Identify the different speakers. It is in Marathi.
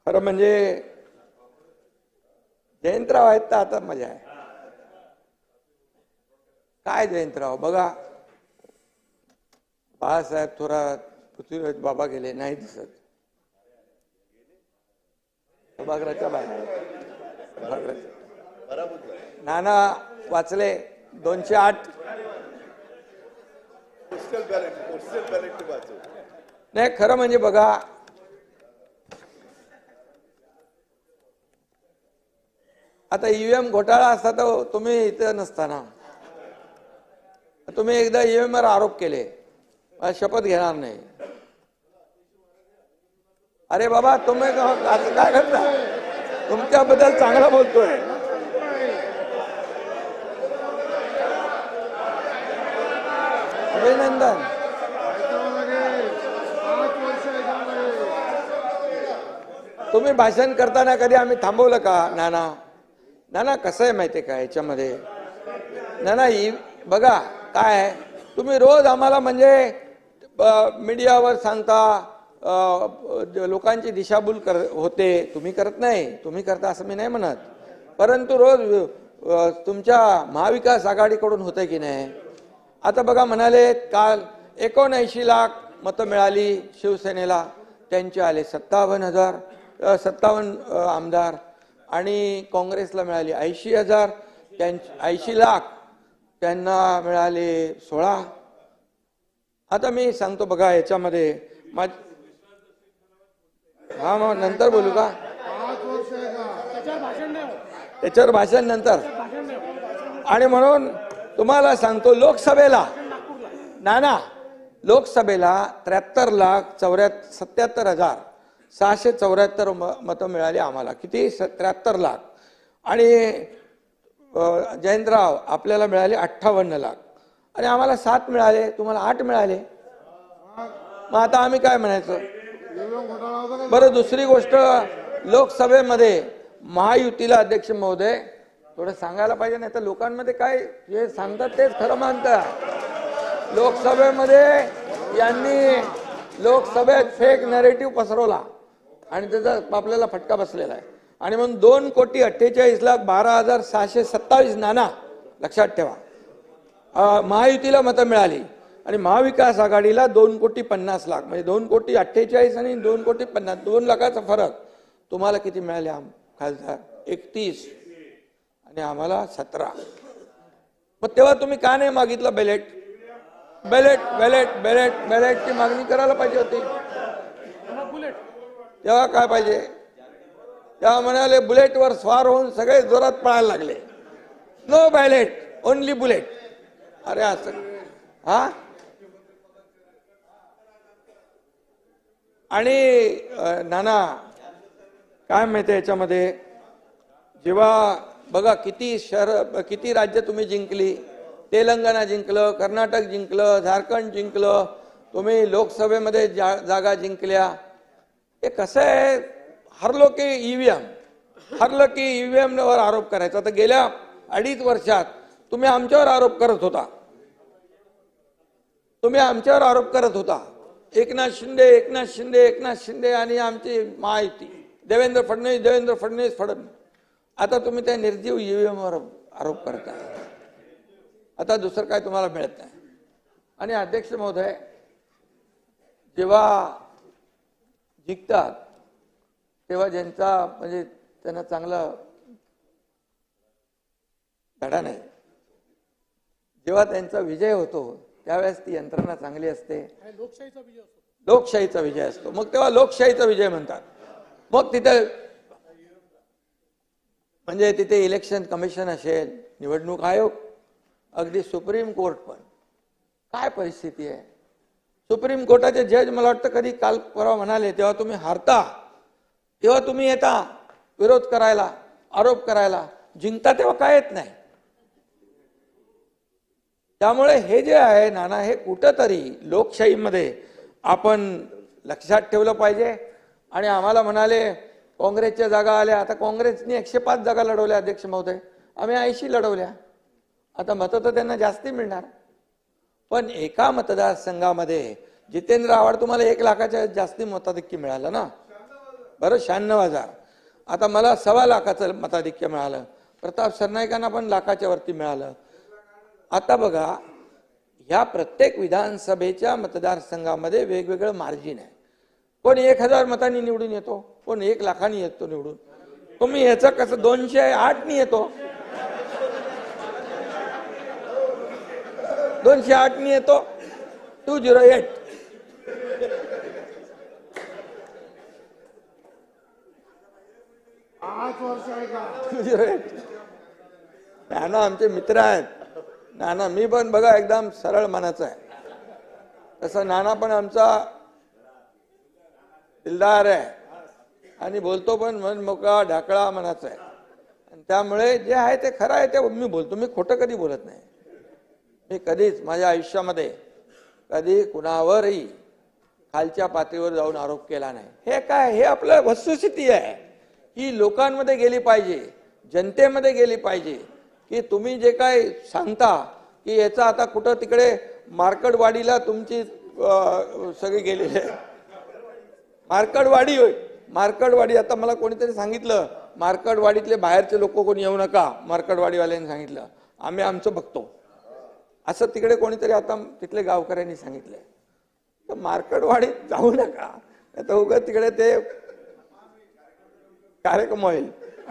Speaker 1: खरं म्हणजे जयंतराव आहेत तर आता मजा आहे. काय जयंतराव बघा, बाळासाहेब थोरात, पृथ्वीराज बाबा गेले नाही दिसत. सभागृहाच्या बाहेर नाना वाचले 208. नाही खरं म्हणजे बघा, आता ईव्हीएम घोटाळा असता तर तुम्ही इथं नसताना. तुम्ही एकदा ईव्हीएम वर आरोप केले, शपथ घेणार नाही. अरे बाबा तुम्ही असं काय करता? तुमच्याबद्दल चांगलं बोलतोय. अभिनंदन. तुम्ही भाषण करताना कधी आम्ही थांबवलं का? नाना नाना कसं आहे माहितीये का याच्यामध्ये? नाना बघा काय आहे, तुम्ही रोज आम्हाला म्हणजे मीडियावर सांगता, लोकांची दिशाभूल होते. तुम्ही करत नाही, तुम्ही करता असं मी नाही म्हणत, परंतु रोज तुमच्या महाविकास आघाडीकडून होते की नाही. आता बघा म्हणाले काल 79 लाख मतं मिळाली शिवसेनेला, त्यांचे आले 57 आमदार, आणि काँग्रेसला मिळाली 80,000, 80 लाख, त्यांना मिळाले 16. आता मी सांगतो बघा याच्यामध्ये हा मग नंतर बोलू का? त्याच्यावर भाषण नंतर. आणि म्हणून तुम्हाला सांगतो, लोकसभेला नाना लोकसभेला 73,77,674 मतं मिळाली आम्हाला. किती? 73 लाख. आणि जयंतराव आपल्याला मिळाले 58 लाख, आणि आम्हाला 7 मिळाले, तुम्हाला 8 मिळाले. मग आता आम्ही काय म्हणायचं बरं? दुसरी गोष्ट, लोकसभेमध्ये महायुतीला अध्यक्ष महोदय थोडं सांगायला पाहिजे, नाही तर लोकांमध्ये काय जे सांगतात तेच खरं मानतात. लोकसभेमध्ये यांनी लोकसभेत फेक नॅरेटिव्ह पसरवला आणि त्याचा आपल्याला फटका बसलेला आहे. आणि म्हणून 2,48,12,627 नाना लक्षात ठेवा महायुतीला मतं मिळाली, आणि महाविकास आघाडीला 2,50,00,000, म्हणजे 2,48,00,000 आणि 2,50,00,000, 2 लाखाचा फरक. तुम्हाला किती मिळाले खासदार? 31, आणि आम्हाला 17. मग तेव्हा तुम्ही का नाही मागितलं बॅलेट? बॅलेट बॅलेट बॅलेट बॅलेटची मागणी करायला पाहिजे होती. तेव्हा काय पाहिजे? तेव्हा म्हणाले बुलेटवर स्वार होऊन सगळे जोरात पळायला लागले. No ballot, only bullet. अरे असं हा? आणि नाना काय माहिती याच्यामध्ये, जेव्हा बघा किती शहर, किती राज्य तुम्ही जिंकली. तेलंगणा जिंकलं, कर्नाटक जिंकलं, झारखंड जिंकलं, तुम्ही लोकसभेमध्ये जागा जिंकल्या. हे कसं आहे, हरलो की ईव्हीएम, हरलं की ईव्हीएम वर आरोप करायचा. तर गेल्या 2.5 वर्षात तुम्ही आमच्यावर आरोप करत होता, तुम्ही आमच्यावर आरोप करत होता. एकनाथ शिंदे एकनाथ शिंदे एकनाथ शिंदे आणि आमची महायुती, देवेंद्र फडणवीस देवेंद्र फडणवीस फडणवीस. आता तुम्ही त्या निर्जीव ईव्हीएम वर आरोप करताय. आता दुसरं काय तुम्हाला मिळत नाही. आणि अध्यक्ष महोदय जेव्हा जिंकतात तेव्हा ज्यांचा म्हणजे त्यांना चांगला धडा नाही, जेव्हा त्यांचा विजय होतो त्यावेळेस ती यंत्रणा चांगली असते, लोकशाहीचा विजय असतो. मग तेव्हा लोकशाहीचा विजय म्हणतात. मग तिथे म्हणजे तिथे इलेक्शन कमिशन असेल, निवडणूक आयोग, अगदी सुप्रीम कोर्ट पण. काय परिस्थिती आहे? सुप्रीम कोर्टाचे जज मला वाटतं कधी काल परवा म्हणाले, तेव्हा तुम्ही हारता तेव्हा तुम्ही येता विरोध करायला, आरोप करायला, जिंकता तेव्हा काय येत नाही. त्यामुळे हे जे आहे नाना, हे कुठंतरी लोकशाहीमध्ये आपण लक्षात ठेवलं पाहिजे. आणि आम्हाला म्हणाले काँग्रेसच्या जागा आल्या. आता काँग्रेसने 105 जागा लढवल्या अध्यक्ष महोदय, आम्ही 80 लढवल्या. आता मतं तर त्यांना जास्ती मिळणार, पण एका मतदारसंघामध्ये जितेंद्र आव्हाड तुम्हाला 1 लाखाच्या जास्ती मताधिक्य मिळालं ना. बरं 96,000. आता मला 1.25 लाखाचं मताधिक्य मिळालं, प्रताप सरनाईकांना पण लाखाच्या वरती मिळालं. आता बघा, ह्या प्रत्येक विधानसभेच्या मतदारसंघामध्ये वेगवेगळं मार्जिन आहे. कोण 1,000 मतांनी निवडून येतो, कोण 1 लाखांनी येतो निवडून. तुम्ही याचं कसं 208नी येतो, 208नी येतो, 208. 208. नाना आमचे मित्र आहेत. नाना, मी पण बघा एकदम सरळ मनाचा आहे, तसं नाना पण आमचा दिलदार आहे आणि बोलतो पण मन मोकळा ढाकळा मनाचा आहे. आणि त्यामुळे जे आहे ते खरं आहे ते मी बोलतो. मी खोटं कधी बोलत नाही. मी कधीच माझ्या आयुष्यामध्ये कधी कुणावरही खालच्या पातळीवर जाऊन आरोप केला नाही. हे काय, हे आपलं वस्तुस्थिती आहे. ही लोकांमध्ये गेली पाहिजे, जनतेमध्ये गेली पाहिजे, की तुम्ही जे काय सांगता की याचा आता कुठं तिकडे मार्कडवाडीला तुमची सगळी गेलेली आहे. मार्कडवाडी होय, मार्कडवाडी. आता मला कोणीतरी सांगितलं मार्कडवाडीतले बाहेरचे लोक कोणी येऊ नका, मार्कडवाडीवाल्यांनी सांगितलं, आम्ही आमचं बघतो असं तिकडे कोणीतरी आता तिथले गावकऱ्यांनी सांगितलंय. तर मार्कडवाडीत जाऊ नका, आता उगाच तिकडे ते कार्यक्रम होईल.